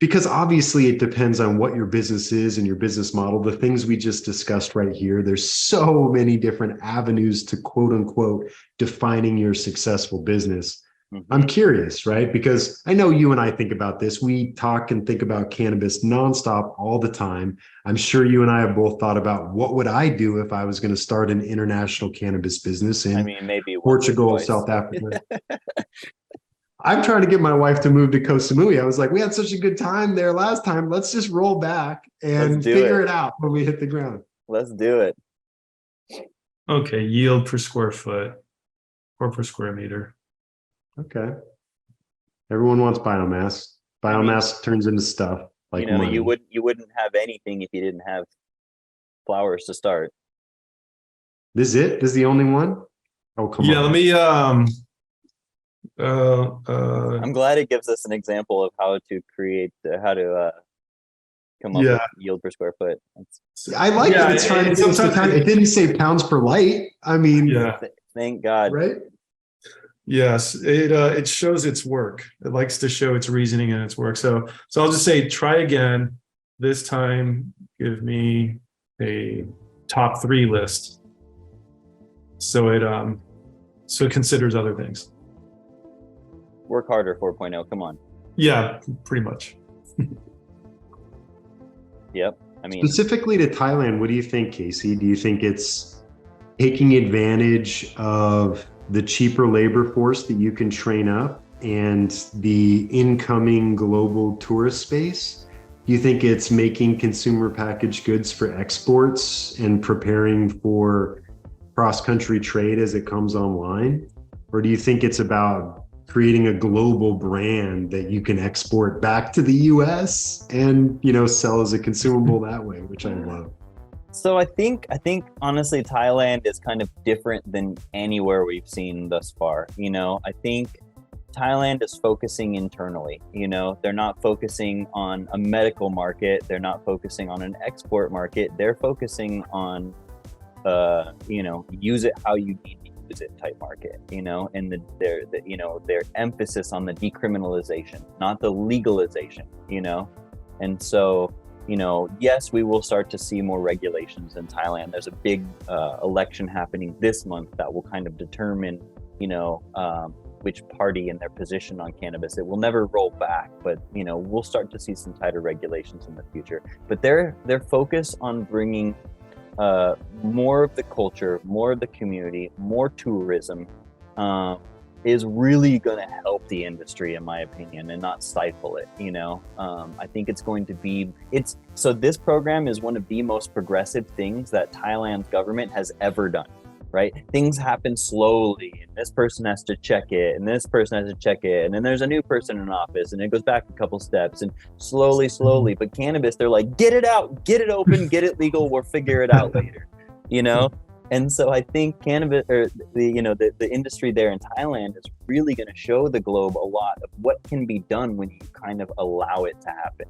Because obviously it depends on what your business is and your business model. The things we just discussed right here, there's so many different avenues to quote unquote defining your successful business. Mm-hmm. I'm curious, right? Because I know you and I think about this. We talk and think about cannabis nonstop all the time. I'm sure you and I have both thought about, what would I do if I was going to start an international cannabis business in maybe Portugal, South Africa? I'm trying to get my wife to move to Koh Samui. I was like, we had such a good time there last time. Let's just roll back and figure it out when we hit the ground. Let's do it. Okay, yield per square foot or per square meter. Okay. Everyone wants biomass. Biomass turns into stuff like money. you wouldn't have anything if you didn't have flowers to start. This is it? This is the only one? Oh, come Yeah, on. let me I'm glad it gives us an example of how to create, come up with yield per square foot. I like that it's trying to sometimes it didn't say pounds per light. I mean, Thank God. right? Yes, it shows its work. It likes to show its reasoning and its work. So I'll just say try again. This time, give me a top 3 list. So it considers other things. Work harder 4.0. Come on. Yeah, pretty much. Yep. I mean, Specifically to Thailand, what do you think, Casey? Do you think it's taking advantage of the cheaper labor force that you can train up and the incoming global tourist space? Do you think it's making consumer packaged goods for exports and preparing for cross-country trade as it comes online? Or do you think it's about creating a global brand that you can export back to the US and, sell as a consumable that way, which I love? so I think honestly, Thailand is kind of different than anywhere we've seen thus far. I think Thailand is focusing internally. They're not focusing on a medical market. They're not focusing on an export market. They're focusing on, use it how you need to use it type market, and their emphasis on the decriminalization, not the legalization, and so, yes, we will start to see more regulations in Thailand. There's a big election happening this month that will kind of determine, which party and their position on cannabis. It will never roll back, but we'll start to see some tighter regulations in the future. But their focus on bringing more of the culture, more of the community, more tourism is really going to help the industry, in my opinion, and not stifle it. I think it's going to be, so this program is one of the most progressive things that Thailand's government has ever done, right? Things happen slowly, and this person has to check it, and this person has to check it, and then there's a new person in office, and it goes back a couple steps, and slowly. But cannabis, they're like, get it out, get it open, get it legal, we'll figure it out later, And so I think cannabis, or the industry there in Thailand, is really going to show the globe a lot of what can be done when you kind of allow it to happen,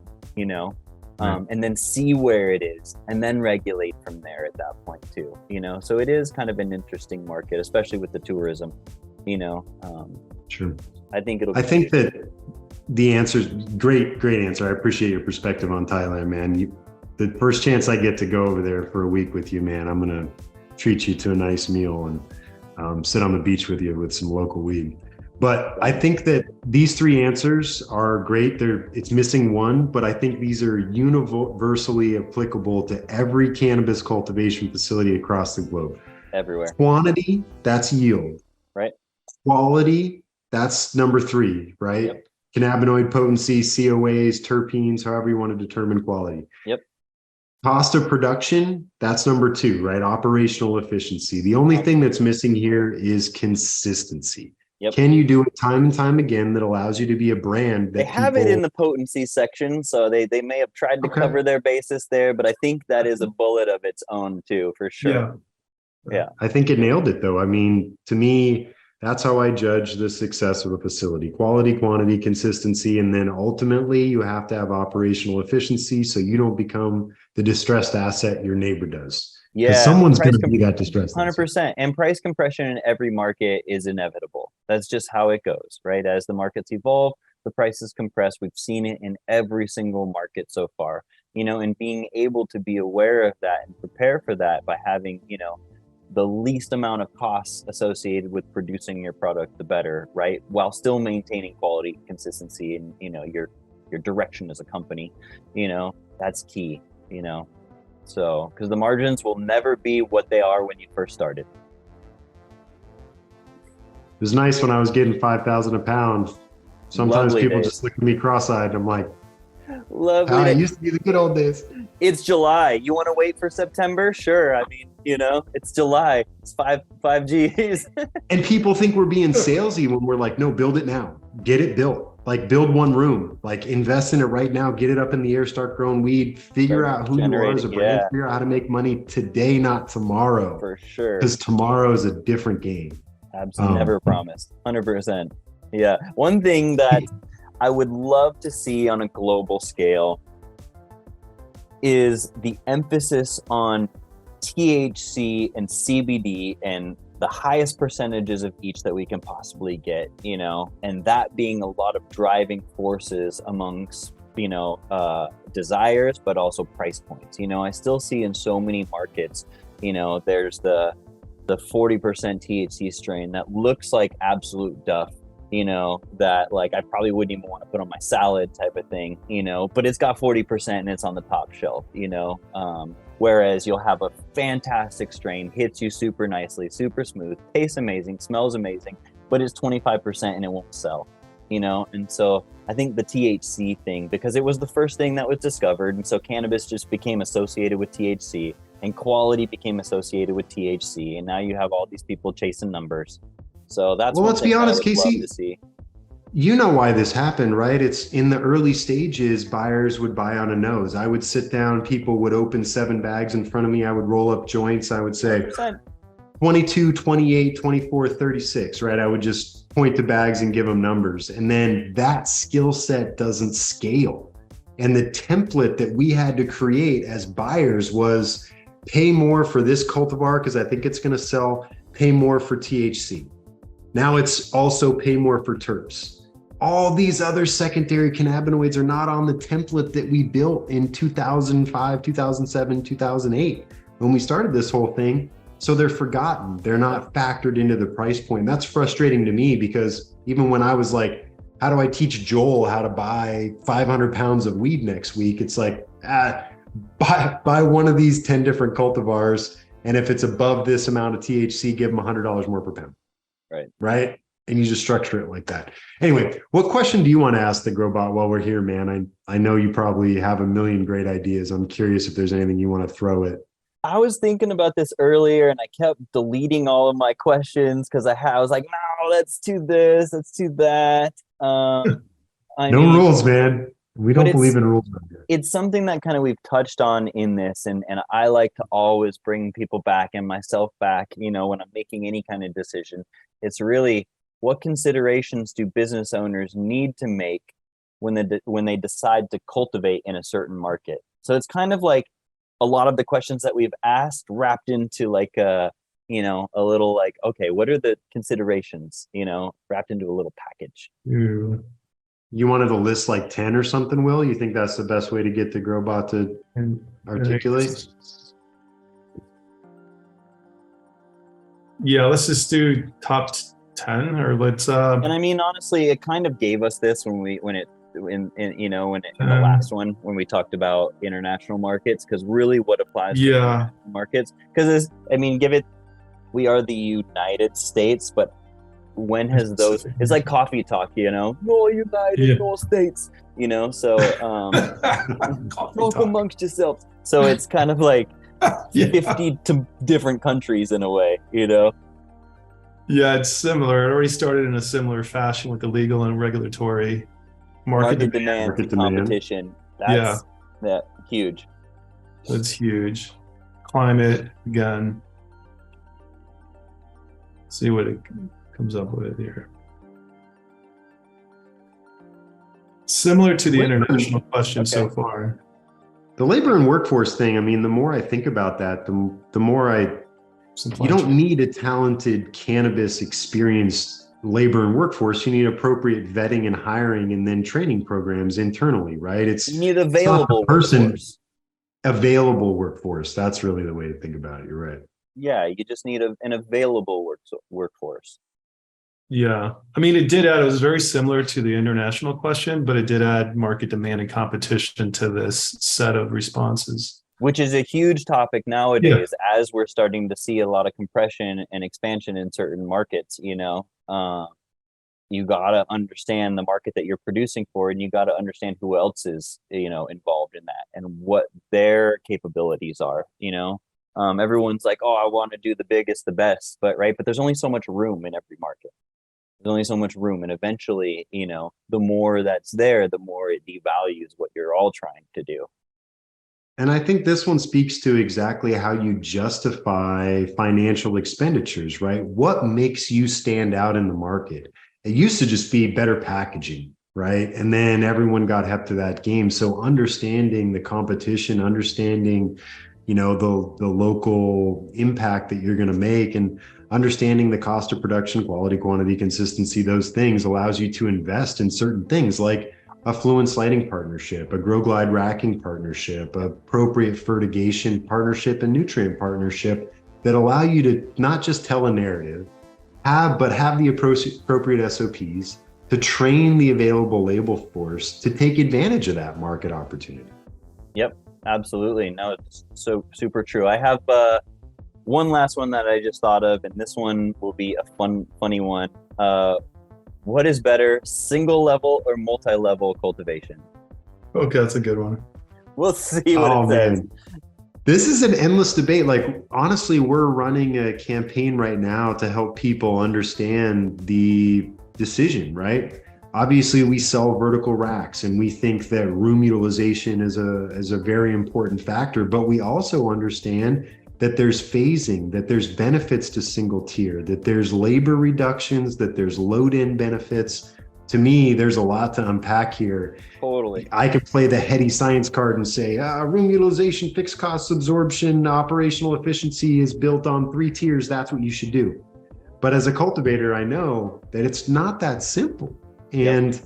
and then see where it is, and then regulate from there at that point too. So it is kind of an interesting market, especially with the tourism. Sure. I think that the answer's great answer. I appreciate your perspective on Thailand, man. The first chance I get to go over there for a week with you, man, I'm gonna treat you to a nice meal and sit on the beach with you with some local weed. But I think that these 3 answers are great. It's missing one, but I think these are universally applicable to every cannabis cultivation facility across the globe. Everywhere. Quantity, that's yield. Right. Quality, that's number 3, right? Yep. Cannabinoid potency, COAs, terpenes, however you want to determine quality. Yep. Cost of production, that's number 2, right? Operational efficiency. The only thing that's missing here is consistency. Yep. Can you do it time and time again that allows you to be a brand that they have it in the potency section, so they may have tried to cover their basis there, but I think that is a bullet of its own too, for sure. Yeah. I think it nailed it though. I mean, to me, that's how I judge the success of a facility: quality, quantity, consistency, and then ultimately you have to have operational efficiency so you don't become the distressed asset your neighbor does. Yeah, someone's going to be that distressed. 100%. And price compression in every market is inevitable. That's just how it goes, right? As the markets evolve, the prices compress. We've seen it in every single market so far, and being able to be aware of that and prepare for that by having, the least amount of costs associated with producing your product, the better, right? While still maintaining quality, consistency, and, your direction as a company, that's key, So, because the margins will never be what they are when you first started. It was nice when I was getting 5,000 a pound. Sometimes Lovely people days. just look at me cross-eyed and I'm like, Lovely. it used to be the good old days. It's July. You want to wait for September? Sure. I mean, it's July. It's five Gs. And people think we're being salesy when we're like, no, build it now. Get it built. Like build one room, like invest in it right now, get it up in the air, start growing weed, figure out who you are as a brand, figure out how to make money today, not tomorrow. For sure. Because tomorrow is a different game. Absolutely. Never promised. 100%. Yeah. One thing that I would love to see on a global scale is the emphasis on THC and CBD and the highest percentages of each that we can possibly get, and that being a lot of driving forces amongst, desires, but also price points. I still see in so many markets, there's the 40% THC strain that looks like absolute duff, that like I probably wouldn't even want to put on my salad type of thing, but it's got 40% and it's on the top shelf, whereas you'll have a fantastic strain, hits you super nicely, super smooth, tastes amazing, smells amazing, but it's 25% and it won't sell, and so I think the THC thing, because it was the first thing that was discovered, and so cannabis just became associated with THC and quality became associated with THC, and now you have all these people chasing numbers. So that's let's be honest, Casey. See. You know why this happened, right? It's in the early stages, buyers would buy on a nose. I would sit down, people would open 7 bags in front of me. I would roll up joints. I would say 100%. 22, 28, 24, 36, right? I would just point to bags and give them numbers. And then that skill set doesn't scale. And the template that we had to create as buyers was pay more for this cultivar because I think it's going to sell, pay more for THC. Now it's also pay more for terps. All these other secondary cannabinoids are not on the template that we built in 2005, 2007, 2008 when we started this whole thing. So they're forgotten. They're not factored into the price point. That's frustrating to me because even when I was like, how do I teach Joel how to buy 500 pounds of weed next week? It's like, buy one of these 10 different cultivars. And if it's above this amount of THC, give them $100 more per pound. Right. And you just structure it like that. Anyway, what question do you want to ask the GrowBot while we're here, man? I know you probably have a million great ideas. I'm curious if there's anything you want to throw at. I was thinking about this earlier and I kept deleting all of my questions because I was like, no, let's do this, let's do that. No rules, man. We don't believe in rules. It's something that kind of we've touched on in this, and I like to always bring people back and myself back, when I'm making any kind of decision. It's really, what considerations do business owners need to make when they decide to cultivate in a certain market? So it's kind of like a lot of the questions that we've asked wrapped into like a little like, okay, what are the considerations, wrapped into a little package. You wanted to list like 10 or something, Will? You think that's the best way to get the GrowBot to articulate? Yeah, let's just do top 10 or let's and I mean, honestly, it kind of gave us this in the last one when we talked about international markets, because really what applies to international markets, because we are the United States, but when has those, it's like coffee talk, no United, no States, so talk amongst yourselves. So it's kind of like 50 to different countries in a way, Yeah, it's similar. It already started in a similar fashion with the legal and regulatory market demand competition. That's huge. That's huge. Climate, again. See what it comes up with here. Similar to the international question so far. The labor and workforce thing, the more I think about that, the more you don't need a talented cannabis experienced labor and workforce. You need appropriate vetting and hiring and then training programs internally, right? You need available workforce. Available workforce. That's really the way to think about it. You're right. Yeah, you just need an available workforce. Yeah. It was very similar to the international question, but it did add market demand and competition to this set of responses. Which is a huge topic nowadays, as we're starting to see a lot of compression and expansion in certain markets, you got to understand the market that you're producing for, and you got to understand who else is, involved in that and what their capabilities are. Everyone's like, oh, I want to do the biggest, the best, but there's only so much room in every market. There's only so much room, and eventually, the more that's there, the more it devalues what you're all trying to do. And I think this one speaks to exactly how you justify financial expenditures, right? What makes you stand out in the market? It used to just be better packaging, right? And then everyone got hep to that game. So understanding the competition, understanding, the local impact that you're going to make, and understanding the cost of production, quality, quantity, consistency, those things allows you to invest in certain things like a Fluence lighting partnership, a GrowGlide racking partnership, appropriate fertigation partnership, and nutrient partnership that allow you to not just tell a narrative, but have the appropriate SOPs to train the available label force to take advantage of that market opportunity. Yep, absolutely. No, it's so super true. I have one last one that I just thought of, and this one will be a funny one. What is better, single level or multi-level cultivation? Okay, that's a good one. We'll see what it says. Man. This is an endless debate. Honestly, we're running a campaign right now to help people understand the decision, right? Obviously, we sell vertical racks, and we think that room utilization is a very important factor, but we also understand that there's phasing, that there's benefits to single tier, that there's labor reductions, that there's load-in benefits. To me, there's a lot to unpack here. Totally. I could play the heady science card and say, room utilization, fixed cost absorption, operational efficiency is built on 3 tiers. That's what you should do. But as a cultivator, I know that it's not that simple. And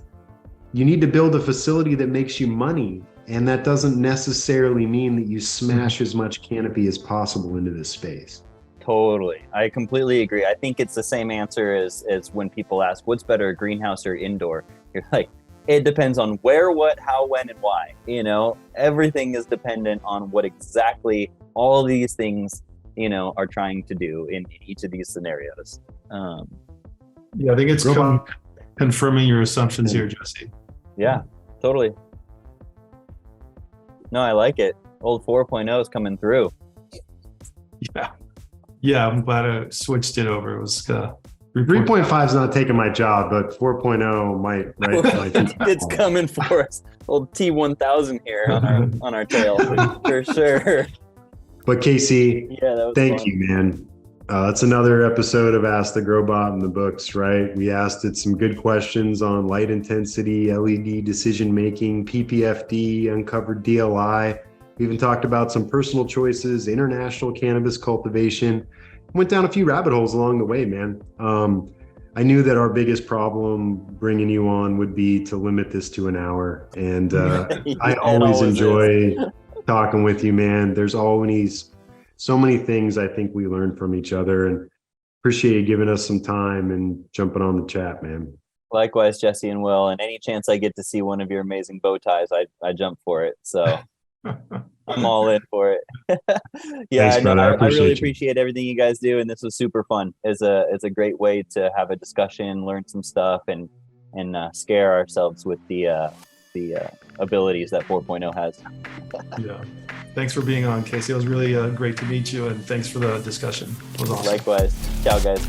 you need to build a facility that makes you money. And that doesn't necessarily mean that you smash as much canopy as possible into this space. Totally. I completely agree. I think it's the same answer as when people ask, what's better, greenhouse or indoor? You're like, it depends on where, what, how, when, and why. Everything is dependent on what exactly all these things, are trying to do in each of these scenarios. I think it's confirming your assumptions here, Jesse. Yeah, totally. No, I like it. Old 4.0 is coming through. Yeah, I'm glad I switched it over. It was 3.5 is not taking my job, but 4.0 might, right? It's coming for us. Old T1000 here on our tail for sure. But Casey, thank fun. you, man. It's another episode of Ask the GrowBot in the books, right? We asked it some good questions on light intensity, LED decision-making, PPFD, uncovered DLI. We even talked about some personal choices, international cannabis cultivation. Went down a few rabbit holes along the way, man. I knew that our biggest problem bringing you on would be to limit this to an hour. And I always enjoy talking with you, man. There's always so many things I think we learn from each other, and appreciate you giving us some time and jumping on the chat, man. Likewise, Jesse and Will. And any chance I get to see one of your amazing bow ties, I jump for it. So I'm all in for it. Thanks, brother. I really appreciate everything you guys do, and this was super fun. It's a great way to have a discussion, learn some stuff, and scare ourselves with the abilities that 4.0 has. Yeah. Thanks for being on, Casey. It was really great to meet you, and thanks for the discussion. It was awesome. Likewise. Ciao, guys.